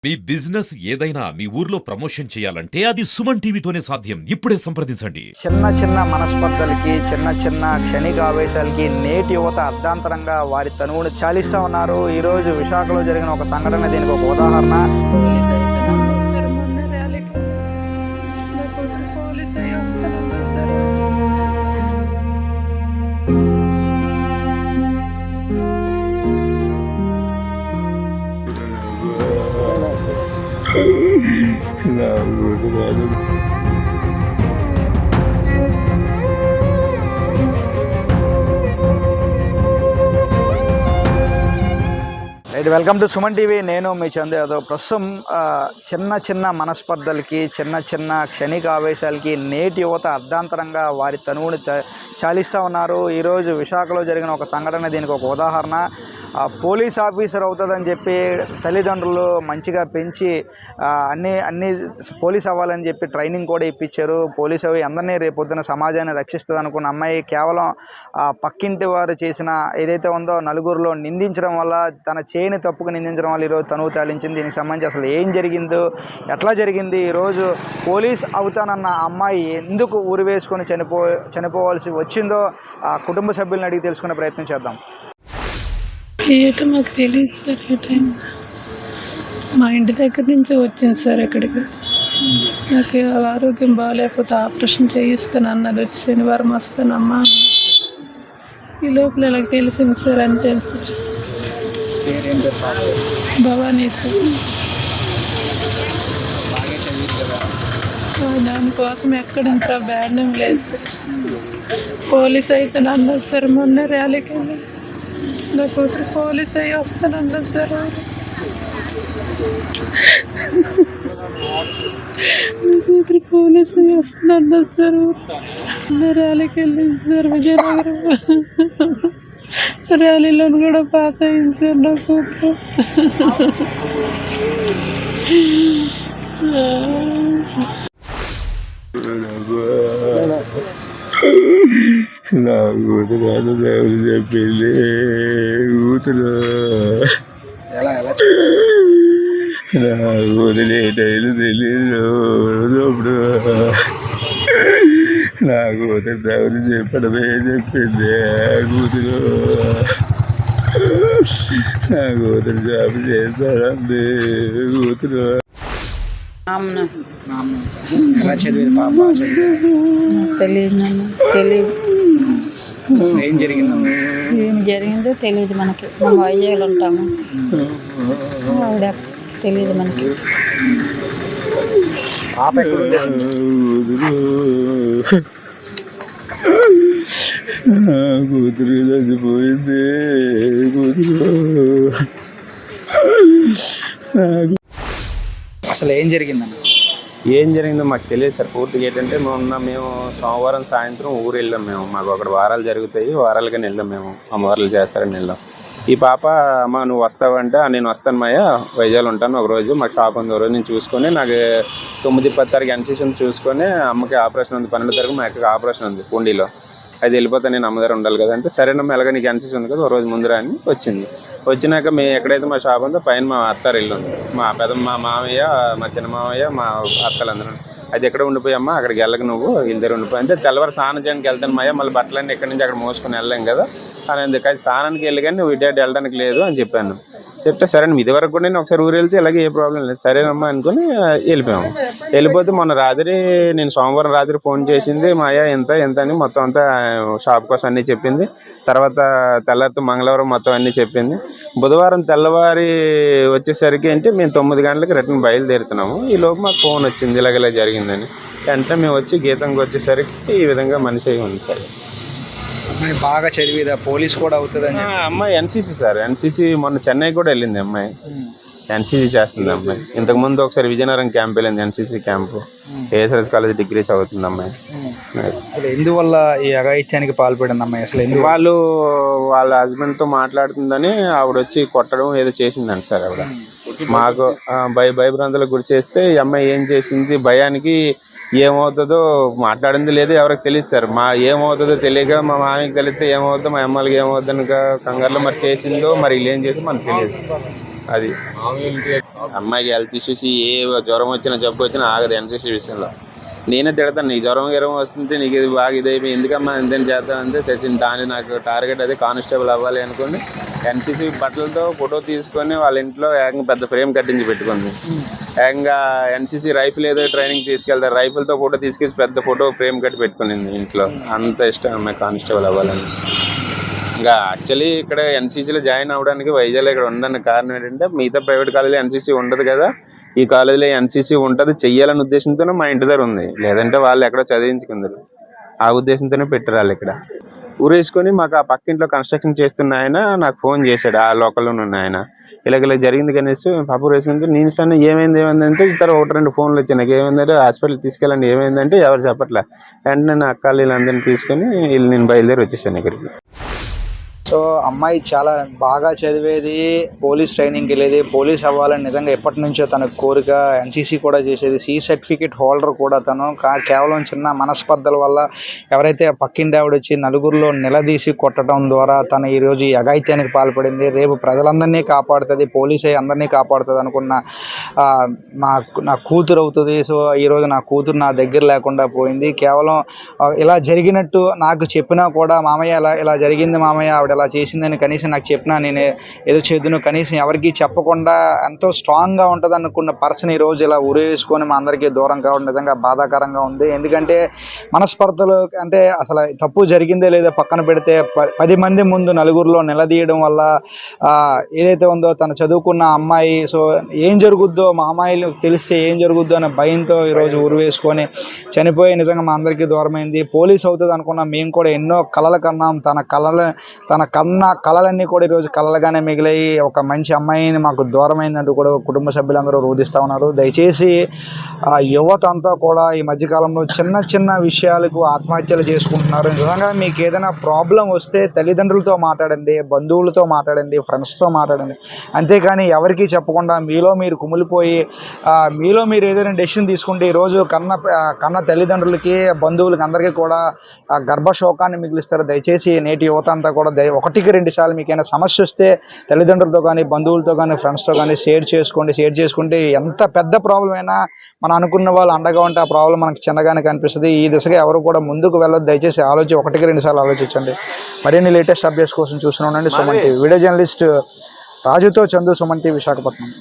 మీ business ఏదైనా మీ ఊర్లో promotion చేయాలంటే అది సుమన్ టీవీతోనే సాధ్యం. ఇప్పుడే సంప్రదించండి. చిన్న చిన్న మనస్పర్ధలకి, చిన్న చిన్న క్షణిక ఆవేశాలకి నేటి యువత అర్ధాంతరంగా వారి తనువును చాలిస్తూ ఉన్నారు. ఈరోజు విశాఖలో జరిగిన ఒక సంఘటన దీనికి ఒక ఉదాహరణ. Welcome to Suman TV. నేను మీ చందు యాదవ్. ప్రస్తుతం చిన్న చిన్న మనస్పర్ధలకి, చిన్న చిన్న క్షణిక ఆవేశాలకి నేటి యువత అర్ధాంతరంగా వారి తనువును చాలిస్తూ ఉన్నారు. ఈరోజు విశాఖలో జరిగిన ఒక సంఘటన దీనికి ఒక ఉదాహరణ. పోలీస్ ఆఫీసర్ అవుతుందని చెప్పి తల్లిదండ్రులు మంచిగా పెంచి అన్ని పోలీస్ అవ్వాలని చెప్పి ట్రైనింగ్ కూడా ఇప్పించారు. పోలీస్ అవి అందరినీ రేపొద్దున సమాజాన్ని రక్షిస్తుంది అనుకున్న అమ్మాయి కేవలం పక్కింటి వారు చేసిన ఏదైతే ఉందో నలుగురిలో నిందించడం వల్ల, తన చేయని తప్పుకు నిందించడం వల్ల ఈరోజు తనువు తాలించింది. దీనికి సంబంధించి అసలు ఏం జరిగిందో, ఎట్లా జరిగింది, ఈరోజు పోలీస్ అవుతానన్న అమ్మాయి ఎందుకు ఊరి వేసుకొని చనిపోవాల్సి వచ్చిందో ఆ కుటుంబ సభ్యులను అడిగి తెలుసుకునే ప్రయత్నం చేద్దాం. ఏటో మాకు తెలియదు సార్. ఏ టైం మా ఇంటి దగ్గర నుంచి వచ్చింది సార్ ఇక్కడికి. నాకు ఆరోగ్యం బాగాలేకపోతే ఆపరేషన్ చేయిస్తాను అన్నది. వచ్చి శనివారం వస్తానమ్మా. ఈ లోపల ఇలా తెలిసింది సార్. అంతే సార్. భవానీ సార్. దానికోసం ఎక్కడ ఇంకా బ్యాడ్ నేమ్ లేదు సార్. పోలీస్ అయితే అన్నది సార్. మొన్న ర్యాలీకి వెళ్ళి నా కూతురు పోలీస్ అయ్యి వస్తానన్నది సార్. నా కూతురు పోలీస్ అయ్యి వస్తానన్నది సార్. ర్యాలీకి వెళ్ళింది సార్. విజయనగరం ర్యాలీలో కూడా పాస్ అయింది సార్ నా కూతురు. నా కూతురు దేవుడు చెప్పింది. కూతురు నా కూతురు ఏటైనా తెలియదు. అప్పుడు నా కూతురు దేవుడు చెప్పడమే చెప్పింది. కూతురు నా కూతురు జాబ్ చేస్తాడండి. కూతురు ఎలా చదివేది పాప? తెలియదు. ఏం జరిగింది? ఏం జరిగిందో తెలియదు మనకి. మేము వైజాగ్లో ఉంటాము. ఆవిడ తెలియదు మనకి. పాప కూతురు చచ్చిపోయింది. కూతురు అసలు ఏం జరిగిందన్న? ఏం జరిగిందో మాకు తెలియదు సార్ పూర్తిగా. ఏంటంటే మేము సోమవారం సాయంత్రం ఊరు వెళ్ళాం. మాకు అక్కడ వారాలు జరుగుతాయి, వారాలుగానే వెళ్ళాం. మేము అమ్మవార్లు చేస్తారని వెళ్ళాం. ఈ పాప అమ్మ నువ్వు వస్తావంటే నేను వస్తాను మాయా, వైజాగ్లో ఉంటాను ఒకరోజు, మాకు షాప్ ఉంది. ఒకరోజు నేను చూసుకొని నాకు 9-10 తారీఖు ఎన్సీసీ చూసుకొని అమ్మకి ఆపరేషన్ ఉంది. 12 తారీఖు మా అక్కకి ఆపరేషన్ ఉంది పూండిలో. అది వెళ్ళిపోతే నేను అమ్మ దగ్గర ఉండాలి కదా అంటే సరేనమ్మా ఎలాగ నీకు ఎన్సీసీ ఉంది కదా ఒక రోజు ముందు రాని వచ్చింది. వచ్చినాక మేము ఎక్కడైతే మా షాప్ ఉందో పైన మా అత్తారు ఇల్లు ఉంది. మా మామయ్య, మా చిన్న మామయ్య, మా అత్తలందరూ. అది ఎక్కడ ఉండిపోయామ్మా అక్కడికి వెళ్ళక నువ్వు వీళ్ళ దగ్గర ఉండిపోయి అంటే తెల్లవారు స్నానం చేయడానికి వెళ్తాను మాయ, మళ్ళీ బట్టలన్నీ ఎక్కడి నుంచి అక్కడ మోసుకొని వెళ్ళాం కదా అని అందుకు. అది స్నానానికి వెళ్ళి కానీ నువ్వు ఇటు వెళ్ళడానికి లేదు అని చెప్పాను. చెప్తే సరే ఇది వరకు కూడా నేను ఒకసారి ఊరు వెళ్తే ఇలాగే ఏ ప్రాబ్లం లేదు సరేనమ్మా అనుకుని వెళ్ళిపోయాము. వెళ్ళిపోతే మొన్న రాత్రి నేను సోమవారం రాత్రి ఫోన్ చేసింది మాయా ఎంత అని మొత్తం అంతా షాప్ కోసం అన్నీ చెప్పింది. తర్వాత తెల్లారితో మంగళవారం మొత్తం అన్నీ చెప్పింది. బుధవారం తెల్లవారి వచ్చేసరికి అంటే మేము 9 గంటలకు రిటర్న్ బయలుదేరుతున్నాము. ఈ లోపు మాకు ఫోన్ వచ్చింది ఇలాగ జరిగిందని. వెంటనే మేము వచ్చి గీతంకి వచ్చేసరికి ఈ విధంగా మనిషి అయి ఉంది సార్. అమ్మాయి బాగా చదివేదా? పోలీస్ కూడా అవుతుందని? అమ్మాయి ఎన్సీసీ సార్. ఎన్సీసీ మొన్న చెన్నై కూడా వెళ్ళింది అమ్మాయి. ఎన్సీసీ చేస్తుంది అమ్మాయి. ఇంతకుముందు ఒకసారి విజయనగరం క్యాంప్ వెళ్ళింది, ఎన్సీసీ క్యాంపు. ఏఎస్ఆర్ఎస్ కాలేజ్ డిగ్రీ చదువుతుంది అమ్మాయి. ఎందువల్ల ఈ అఘాయిత్యానికి పాల్పడింది అమ్మాయి? అసలు వాళ్ళ హస్బెండ్తో మాట్లాడుతుందని ఆవిడ వచ్చి కొట్టడం ఏదో చేసిందండి సార్. ఆవిడ మాకు భయభ్రాంతులకు గురి చేస్తే ఈ అమ్మాయి ఏం చేసింది, భయానికి ఏమవుతుందో మాట్లాడింది లేదు, ఎవరికి తెలియదు సార్. ఏమవుతుందో తెలియక మా మామయ్యకి తెలిస్తే ఏమవుతుందో, మా అమ్మాయికి ఏమవుతుందని కంగారులో మరి చేసిందో మరి వీళ్ళు ఏం చేసిందో మనకు తెలియదు. అది అమ్మాయికి హెల్త్ ఇష్యూస్ ఏ జ్వరం వచ్చినా జబ్బు వచ్చినా ఆగదు ఎన్సీసీ విషయంలో. నేనే తిడతాను, నీకు జ్వరం వస్తుంటే నీకు ఇది బాగా ఇదైపోయి ఎందుకమ్మా ఇంతేం చేద్దామంటే చచ్చింది. దాని నాకు టార్గెట్ అదే కానిస్టేబుల్ అవ్వాలి అనుకోండి ఎన్సీసీ బట్టలతో ఫోటో తీసుకొని వాళ్ళ ఇంట్లో ఏకంగా పెద్ద ఫ్రేమ్ కట్టించి పెట్టుకుంది. ఏకంగా ఎన్సీసీ రైఫిల్ ఏదో ట్రైనింగ్ తీసుకెళ్తారు, రైఫిల్తో ఫోటో తీసుకెళ్ళి పెద్ద ఫోటో ఫ్రేమ్ కట్టి పెట్టుకునింది ఇంట్లో. అంత ఇష్టం అమ్మాయి కానిస్టేబుల్ అవ్వాలని. ఇంకా యాక్చువల్లీ ఇక్కడ ఎన్సీసీలో జాయిన్ అవ్వడానికి వైజాగ్లో ఇక్కడ ఉండడానికి కారణం ఏంటంటే మిగతా ప్రైవేట్ కాలేజీలో ఎన్సీసీ ఉండదు కదా, ఈ కాలేజీలో ఎన్సీసీ ఉంటుంది చెయ్యాలనే ఉద్దేశంతోనే మా ఇంటి దగ్గర ఉంది. లేదంటే వాళ్ళు ఎక్కడో చదివించుకుందరు, ఆ ఉద్దేశంతోనే పెట్టారు వాళ్ళు ఇక్కడ. ఊరేసుకొని మాకు ఆ పక్కింట్లో కన్స్ట్రక్షన్ చేస్తున్న ఆయన నాకు ఫోన్ చేశాడు, ఆ లోకల్లో ఉన్న ఆయన. ఇలా జరిగింది కనీసి పాప ఊరేసుకుంటే నేను ఇస్తాను ఏమైంది అంటే ఇతర 1-2 ఫోన్లు వచ్చాయి. నాకు ఏమైందంటే హాస్పిటల్ తీసుకెళ్ళండి, ఏమైందంటే ఎవరు చెప్పట్లే. వెంటనే నా అక్క వీళ్ళందరినీ తీసుకొని నేను బయలుదేరి వచ్చేసాను ఇక్కడికి. సో అమ్మాయి చాలా బాగా చదివేది, పోలీస్ ట్రైనింగ్కి వెళ్ళేది, పోలీస్ అవ్వాలని నిజంగా ఎప్పటి నుంచో తన కోరిక. ఎన్సీసీ కూడా చేసేది, సి సర్టిఫికేట్ హోల్డర్ కూడా తను. కేవలం చిన్న మనస్పర్ధల వల్ల ఎవరైతే పక్కింటి ఆవిడ వచ్చి నలుగురిలో నిలదీసి కొట్టడం ద్వారా తను ఈరోజు ఈ అఘాయిత్యానికి పాల్పడింది. రేపు ప్రజలందరినీ కాపాడుతుంది, పోలీస్ అయ్యి అందరినీ కాపాడుతుంది అనుకున్న నా కూతురు అవుతుంది. సో ఈరోజు నా కూతురు నా దగ్గర లేకుండా పోయింది. కేవలం ఇలా జరిగినట్టు నాకు చెప్పినా కూడా మామయ్య ఇలా జరిగింది మామయ్య, ఆవిడ అలా చేసిందని కనీసం నాకు చెప్పినా నేను ఏదో చేద్దును, కనీసం ఎవరికి చెప్పకుండా ఎంతో స్ట్రాంగ్గా ఉంటుంది అనుకున్న పర్సన్ ఈరోజు ఇలా ఉరేసుకొని మా అందరికీ దూరం కావడం నిజంగా బాధాకరంగా ఉంది. ఎందుకంటే మనస్పర్ధలు అంటే అసలు తప్పు జరిగిందే లేదో పక్కన పెడితే 10 మంది ముందు నలుగురిలో నిలదీయడం వల్ల ఏదైతే ఉందో తను చదువుకున్న అమ్మాయి, సో ఏం జరుగుద్దో మా అమ్మాయిలు తెలిస్తే ఏం జరుగుద్దో అనే భయంతో ఈరోజు ఉరివేసుకొని చనిపోయి నిజంగా మా అందరికీ దూరమైంది. పోలీస్ అవుతుంది అనుకున్న మేము కూడా ఎన్నో కలలు కన్నాం. తన కళలన్నీ కూడా ఈరోజు కళలుగానే మిగిలాయి. ఒక మంచి అమ్మాయిని మాకు దూరమైందంటూ కూడా కుటుంబ సభ్యులందరూ రోధిస్తూ ఉన్నారు. దయచేసి యువత అంతా కూడా ఈ మధ్యకాలంలో చిన్న విషయాలకు ఆత్మహత్యలు చేసుకుంటున్నారు. నిజంగా మీకు ఏదైనా ప్రాబ్లం వస్తే తల్లిదండ్రులతో మాట్లాడండి, బంధువులతో మాట్లాడండి, ఫ్రెండ్స్తో మాట్లాడండి. అంతేకాని ఎవరికీ చెప్పకుండా మీలో మీరు కుమిలిపోయి మీలో మీరు ఏదైనా డెసిషన్ తీసుకుంటే ఈరోజు కన్న తల్లిదండ్రులకి బంధువులకి అందరికీ కూడా గర్భశోకాన్ని మిగిలిస్తారు. దయచేసి నేటి యువత అంతా కూడా 1-2 సార్లు మీకైనా సమస్య వస్తే తల్లిదండ్రులతో కానీ బంధువులతో కానీ ఫ్రెండ్స్తో కానీ షేర్ చేసుకుంటే ఎంత పెద్ద ప్రాబ్లం అయినా మనం అనుకున్న వాళ్ళు అండగా ఉంటే ఆ ప్రాబ్లం మనకు చిన్నగానే కనిపిస్తుంది. ఈ దిశగా ఎవరు కూడా ముందుకు వెళ్ళొద్దు. దయచేసి 1-2 సార్లు ఆలోచించండి. మరిన్ని లేటెస్ట్ అప్డేట్స్ కోసం చూస్తూనే ఉండండి సుమన్ టీవీ. వీడియో జర్నలిస్ట్ రాజుతో చందు, సుమన్ టీవీ, విశాఖపట్నం.